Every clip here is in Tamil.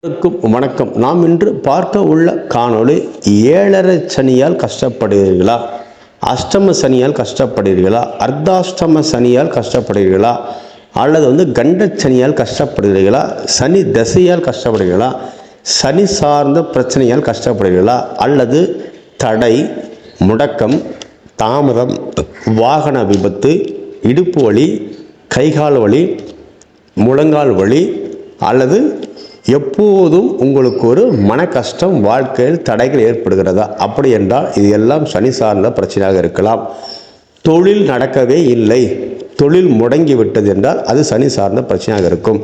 வணக்கம். நாம் இன்று பார்க்க உள்ள காணொளி, ஏழரை சனியால் கஷ்டப்படுகிறீர்களா, அஷ்டம சனியால் கஷ்டப்படுகிறீர்களா, அர்த்தாஷ்டம சனியால் கஷ்டப்படுகிறீர்களா, அல்லது கண்ட சனியால் கஷ்டப்படுகிறீர்களா, சனி தசையால் கஷ்டப்படுகிறீர்களா, சனி சார்ந்த பிரச்சனையால் கஷ்டப்படுகிறீர்களா, அல்லது தடை, முடக்கம், தாமதம், வாகன விபத்து, இடுப்பு வலி, கைகால் வலி, முழங்கால் வலி, அல்லது எப்போதும் உங்களுக்கு ஒரு மன கஷ்டம், வாழ்க்கையில் தடைகள் ஏற்படுகிறதா? அப்படி என்றால் இது எல்லாம் சனி சார்ந்த பிரச்சனையாக இருக்கலாம். தொழில் நடக்கவே இல்லை, தொழில் முடங்கி விட்டது என்றால் அது சனி சார்ந்த பிரச்சனையாக இருக்கும்.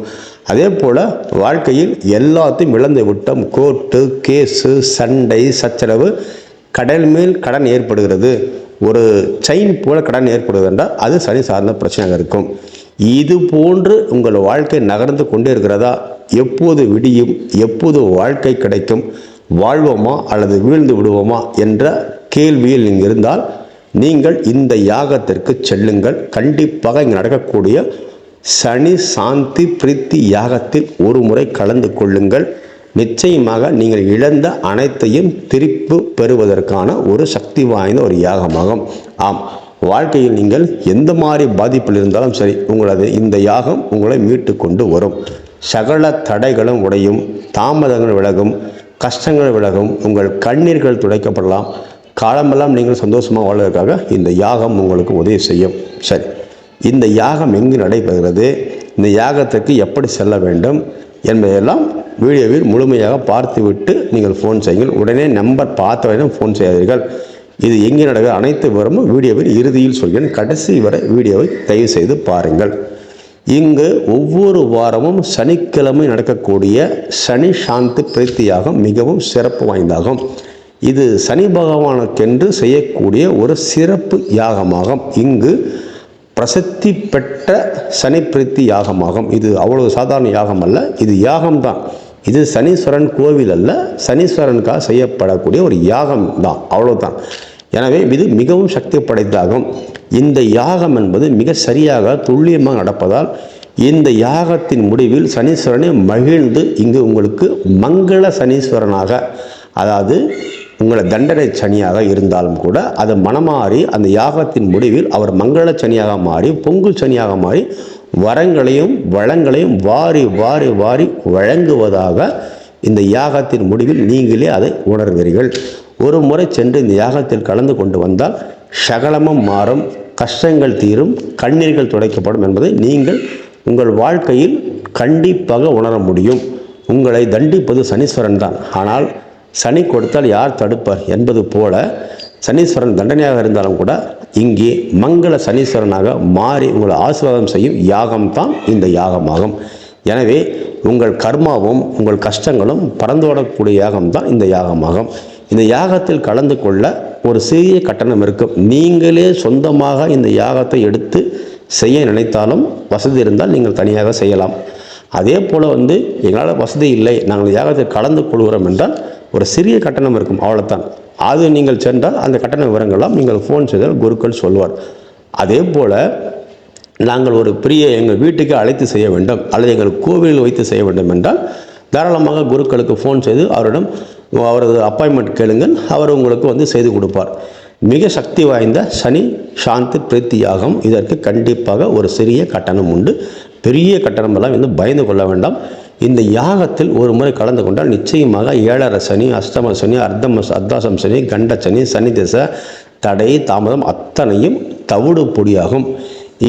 அதே போல் வாழ்க்கையில் எல்லாத்தையும் இழந்து விட்டோம், கோர்ட்டு கேஸு, சண்டை சச்சரவு, கடன் மேல் கடன் ஏற்படுகிறது, ஒரு செயின் போல கடன் ஏற்படுகிறது என்றால் அது சனி சார்ந்த பிரச்சனையாக இருக்கும். இது போன்று உங்கள் வாழ்க்கை நகர்ந்து கொண்டே இருக்கிறதா? எப்போது விடியும், எப்போது வாழ்க்கை கிடைக்கும், வாழ்வோமா அல்லது வீழ்ந்து விடுவோமா என்ற கேள்வியில் நீங்கள் இருந்தால் நீங்கள் இந்த யாகத்திற்கு செல்லுங்கள். கண்டிப்பாக இங்கே நடக்கக்கூடிய சனி சாந்தி பிரீத்தி யாகத்தில் ஒரு முறை கலந்து கொள்ளுங்கள். நிச்சயமாக நீங்கள் இழந்த அனைத்தையும் திருப்பி பெறுவதற்கான ஒரு சக்தி வாய்ந்த ஒரு யாகமாகும். ஆம், வாழ்க்கையில் நீங்கள் எந்த மாதிரி பாதிப்பில் இருந்தாலும் சரி, உங்களது இந்த யாகம் உங்களை மீட்டு கொண்டு வரும். சகல தடைகளும் உடையும், தாமதங்கள் விலகும், கஷ்டங்கள் விலகும், உங்கள் கண்ணீர்கள் துடைக்கப்படலாம். காலமெல்லாம் நீங்கள் சந்தோஷமாக வாழ்வதற்காக இந்த யாகம் உங்களுக்கு உதவி செய்யும். சரி, இந்த யாகம் எங்கு நடைபெறுகிறது, இந்த யாகத்திற்கு எப்படி செல்ல வேண்டும் என்பதையெல்லாம் வீடியோவில் முழுமையாக பார்த்துவிட்டு நீங்கள் ஃபோன் செய்யுங்கள். உடனே நம்பர் பார்த்தவரையும் ஃபோன் செய்யாதீர்கள். இது எங்கே நடக்கிற அனைத்து விவரமும் வீடியோவில் இறுதியில் சொல்கிறேன். கடைசி வரை வீடியோவை தயவு செய்து பாருங்கள். இங்கு ஒவ்வொரு வாரமும் சனிக்கிழமை நடக்கக்கூடிய சனி சாந்தி பிரீத்தி யாகம் மிகவும் சிறப்பு வாய்ந்தாகும். இது சனி பகவானுக்கென்று செய்யக்கூடிய ஒரு சிறப்பு யாகமாகும். இங்கு பிரசித்தி பெற்ற சனி பிரீத்தி யாகமாகும். இது அவ்வளவு சாதாரண யாகம் அல்ல, இது யாகம்தான். இது சனீஸ்வரன் கோவில் அல்ல, சனீஸ்வரனுக்காக செய்யப்படக்கூடிய ஒரு யாகம் தான், அவ்வளவுதான். எனவே இது மிகவும் சக்தி படைத்தாகும். இந்த யாகம் என்பது மிக சரியாக துல்லியமாக நடப்பதால் இந்த யாகத்தின் முடிவில் சனீஸ்வரனை மகிழ்ந்து இங்கு உங்களுக்கு மங்கள சனீஸ்வரனாக, அதாவது உங்களை தண்டனை சனியாக இருந்தாலும் கூட அது மனமாறி அந்த யாகத்தின் முடிவில் அவர் மங்கள சனியாக மாறி, பொங்கல் சனியாக மாறி வரங்களையும் வளங்களையும் வாரி வாரி வாரி வழங்குவதாக இந்த யாகத்தின் முடிவில் நீங்களே அதை உணர்வீர்கள். ஒரு முறை சென்று இந்த யாகத்தில் கலந்து கொண்டு வந்தால் சகலமும் மாறும், கஷ்டங்கள் தீரும், கண்ணீர்கள் துடைக்கப்படும் என்பதை நீங்கள் உங்கள் வாழ்க்கையில் கண்டிப்பாக உணர முடியும். உங்களை தண்டிப்பது சனீஸ்வரன் தான். ஆனால் சனி கொடுத்தால் யார் தடுப்பார் என்பது போல சனீஸ்வரன் தண்டனையாக இருந்தாலும் கூட இங்கே மங்கள சனீஸ்வரனாக மாறி உங்களை ஆசீர்வாதம் செய்யும் யாகம்தான் இந்த யாகமாகும். எனவே உங்கள் கர்மாவும் உங்கள் கஷ்டங்களும் பறந்தோடக்கூடிய யாகம்தான் இந்த யாகமாகும். இந்த யாகத்தில் கலந்து கொள்ள ஒரு சிறிய கட்டணம் இருக்கும். நீங்களே சொந்தமாக இந்த யாகத்தை எடுத்து செய்ய நினைத்தாலும் வசதி இருந்தால் நீங்கள் தனியாக செய்யலாம். அதே போல் எங்களால் வசதி இல்லை, நாங்கள் யாகத்தில் கலந்து கொள்கிறோம் என்றால் ஒரு சிறிய கட்டணம் இருக்கும், அவ்வளோதான். அது நீங்கள் சென்றால் அந்த கட்டண விவரங்கள்லாம் நீங்கள் ஃபோன் செய்தால் குருக்கள் சொல்வார். அதே போல் நாங்கள் ஒரு பெரிய எங்கள் வீட்டுக்கு அழைத்து செய்ய வேண்டும் அல்லது எங்கள் கோவிலில் வைத்து செய்ய வேண்டும் என்றால் தாராளமாக குருக்களுக்கு ஃபோன் செய்து அவரிடம் அவரது அப்பாயின்மெண்ட் கேளுங்கள், அவர் உங்களுக்கு செய்து கொடுப்பார். மிக சக்தி வாய்ந்த சனி சாந்தி பிரீத்தி யாகம். இதற்கு கண்டிப்பாக ஒரு சிறிய கட்டணம் உண்டு, பெரிய கட்டணமெல்லாம் பயந்து கொள்ள வேண்டாம். இந்த யாகத்தில் ஒரு முறை கலந்து கொண்டால் நிச்சயமாக ஏழரை சனி, அஷ்டம சனி, அர்த்தாசம் சனி, கண்ட சனி, சனி திசை, தடை, தாமதம் அத்தனையும் தவிடு பொடியாகும்.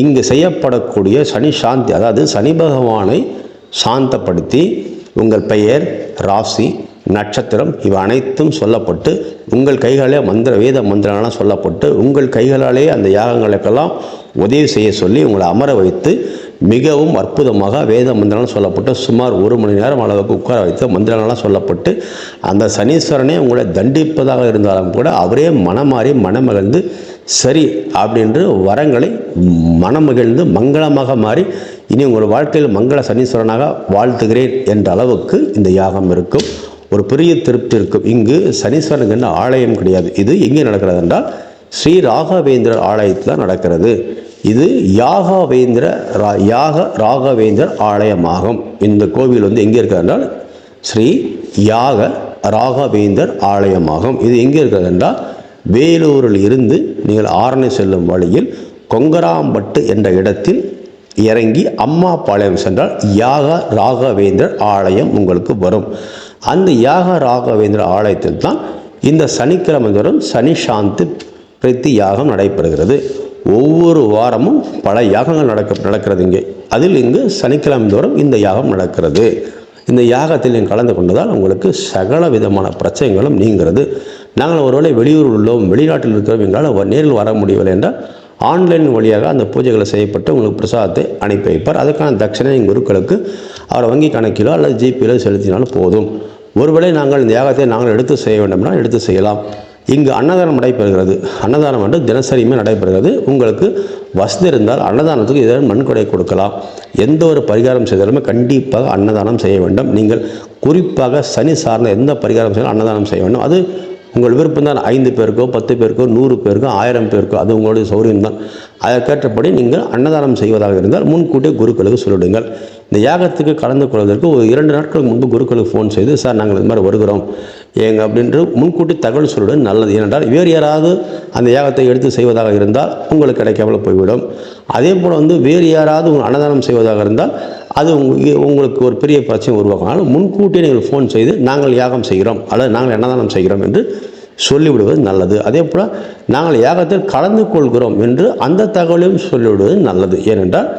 இங்கு செய்யப்படக்கூடிய சனி சாந்தி, அதாவது சனி பகவானை சாந்தப்படுத்தி உங்கள் பெயர், ராசி, நட்சத்திரம் இவை அனைத்தும் சொல்லப்பட்டு உங்கள் கைகளே வேத மந்திரங்களாம் சொல்லப்பட்டு உங்கள் கைகளாலே அந்த யாகங்களுக்கெல்லாம் உதவி செய்ய சொல்லி உங்களை அமர வைத்து மிகவும் அற்புதமாக வேத மந்திரங்கள் சொல்லப்பட்டு சுமார் 1 மணி நேரம் அளவுக்கு உட்கார வைத்து மந்திரங்கள்லாம் சொல்லப்பட்டு அந்த சனீஸ்வரனே உங்களை தண்டிப்பதாக இருந்தாலும் கூட அவரே மனமாறி மனமகிழ்ந்து சரி அப்படின்று வரங்களை மனமகிழ்ந்து மங்களமாக மாறி இனி உங்கள் வாழ்க்கையில் மங்கள சனீஸ்வரனாக வாழ்த்துகிறேன் என்ற அளவுக்கு இந்த யாகம் இருக்கும். ஒரு பெரிய திருப்தி இருக்கும். இங்கு சனீஸ்வரனுக்கு என்ன ஆலயம் கிடையாது. இது எங்கே நடக்கிறது என்றால் ஸ்ரீ ராகவேந்திரர் ஆலயத்தில் நடக்கிறது. இது ராகவேந்திர ஆலயமாகும். இந்த கோவில் எங்கே இருக்கிறது என்றால் ஸ்ரீ யாக ராகவேந்தர் ஆலயமாகும். இது எங்கே இருக்கிறது என்றால் வேலூரில் இருந்து நீங்கள் ஆரணி செல்லும் வழியில் கொங்கராம்பட்டு என்ற இடத்தில் இறங்கி அம்மாபாளையம் சென்றால் யாக ராகவேந்தர் ஆலயம் உங்களுக்கு வரும். அந்த யாக ராகவேந்தர் ஆலயத்தில் தான் இந்த சனிக்கிழமை தோறும் சனி சாந்தி பிரீத்தி யாகம் நடைபெறுகிறது. ஒவ்வொரு வாரமும் பல யாகங்கள் நடக்கிறது இங்கே. அதில் இங்கு சனிக்கிழமை தோறும் இந்த யாகம் நடக்கிறது. இந்த யாகத்தில் நீங்கள் கலந்து கொண்டதால் உங்களுக்கு சகல விதமான பிரச்சனைகளும் நீங்கிறது. நாங்கள் ஒருவேளை வெளியூரில் உள்ளோம், வெளிநாட்டில் இருக்கிறோம், எங்களால் நேரில் வர முடியவில்லை என்றால் ஆன்லைன் வழியாக அந்த பூஜைகளை செய்யப்பட்டு உங்களுக்கு பிரசாதத்தை அனுப்பி வைப்பார். அதுக்கான தட்சணை குருக்களுக்கு அவர் வங்கி கணக்கிலோ அல்லது ஜிபியிலோ செலுத்தினாலும் போதும். ஒருவேளை நாங்கள் இந்த யாகத்தை நாங்கள் எடுத்து செய்ய வேண்டும்னா எடுத்து செய்யலாம். இங்கு அன்னதானம் நடைபெறுகிறது. அன்னதானம் வந்து தினசரியுமே நடைபெறுகிறது. உங்களுக்கு வசதி இருந்தால் அன்னதானத்துக்கு ஏதாவது நன்கொடை கொடுக்கலாம். எந்த ஒரு பரிகாரம் செய்தாலுமே கண்டிப்பாக அன்னதானம் செய்ய வேண்டும். நீங்கள் குறிப்பாக சனி சார்ந்த எந்த பரிகாரம் செய்தாலும் அன்னதானம் செய்ய வேண்டும். அது உங்கள் விருப்பம் தான். 5 பேருக்கோ 10 பேருக்கோ 100 பேருக்கோ 1000 பேருக்கோ அது உங்களுடைய சௌரியம் தான். அதற்கேற்றபடி நீங்கள் அன்னதானம் செய்வதாக இருந்தால் முன்கூட்டியே குருக்களுக்கு சொல்லிவிடுங்கள். இந்த யாகத்துக்கு கலந்து கொள்வதற்கு ஒரு 2 நாட்களுக்கு முன்பு குருக்களுக்கு ஃபோன் செய்து, சார் நாங்கள் இது மாதிரி வருகிறோம் ஏங்க அப்படின்று முன்கூட்டி தகவல் சொல்லுவது நல்லது. ஏனென்றால் வேறு யாராவது அந்த யாகத்தை எடுத்து செய்வதாக இருந்தால் உங்களுக்கு கிடைக்காமல் போய்விடும். அதே போல் வந்து வேறு யாராவது அன்னதானம் செய்வதாக இருந்தால் அது உங்களுக்கு ஒரு பெரிய பிரச்சனை உருவாக்கும். ஆனால் முன்கூட்டியே நீங்கள் ஃபோன் செய்து நாங்கள் யாகம் செய்கிறோம் அல்லது நாங்கள் அன்னதானம் செய்கிறோம் என்று சொல்லிவிடுவது நல்லது. அதே போல் நாங்கள் யாகத்தில் கலந்து கொள்கிறோம் என்று அந்த தகவலையும் சொல்லிவிடுவது நல்லது. ஏனென்றால்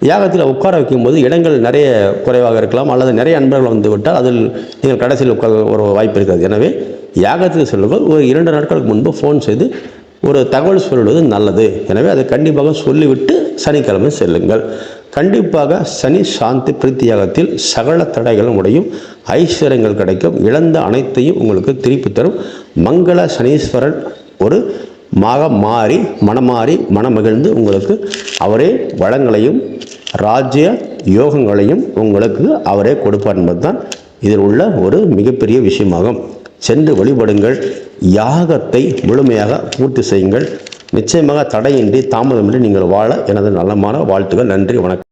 யாகத்தில் உட்கார வைக்கும்போது இடங்கள் நிறைய குறைவாக இருக்கலாம் அல்லது நிறைய அன்பர்கள் வந்து விட்டால் அதில் நீங்கள் கடைசியில் உட்கார ஒரு வாய்ப்பு இருக்காது. எனவே யாகத்துக்கு செல்லுங்கள் ஒரு 2 நாட்களுக்கு முன்பு ஃபோன் செய்து ஒரு தகவல் சொல்லுவது நல்லது. எனவே அதை கண்டிப்பாக சொல்லிவிட்டு சனிக்கிழமை செல்லுங்கள். கண்டிப்பாக சனி சாந்தி பிரீத்தி யாகத்தில் சகல தடைகளும் உடையும், ஐஸ்வர்யங்கள் கிடைக்கும், இழந்த அனைத்தையும் உங்களுக்கு திருப்பி தரும். மங்கள சனீஸ்வரன் ஒரு மாறி மனமகிழ்ந்து உங்களுக்கு அவரே வளங்களையும் ராஜ்ய யோகங்களையும் உங்களுக்கு அவரே கொடுப்பார் என்பதுதான் இதில் உள்ள ஒரு மிகப்பெரிய விஷயமாகும். சென்று வழிபடுங்கள். யாகத்தை முழுமையாக பூர்த்தி செய்யுங்கள். நிச்சயமாக தடையின்றி தாமதமின்றி நீங்கள் வாழ எனது நலமான வாழ்த்துக்கள். நன்றி, வணக்கம்.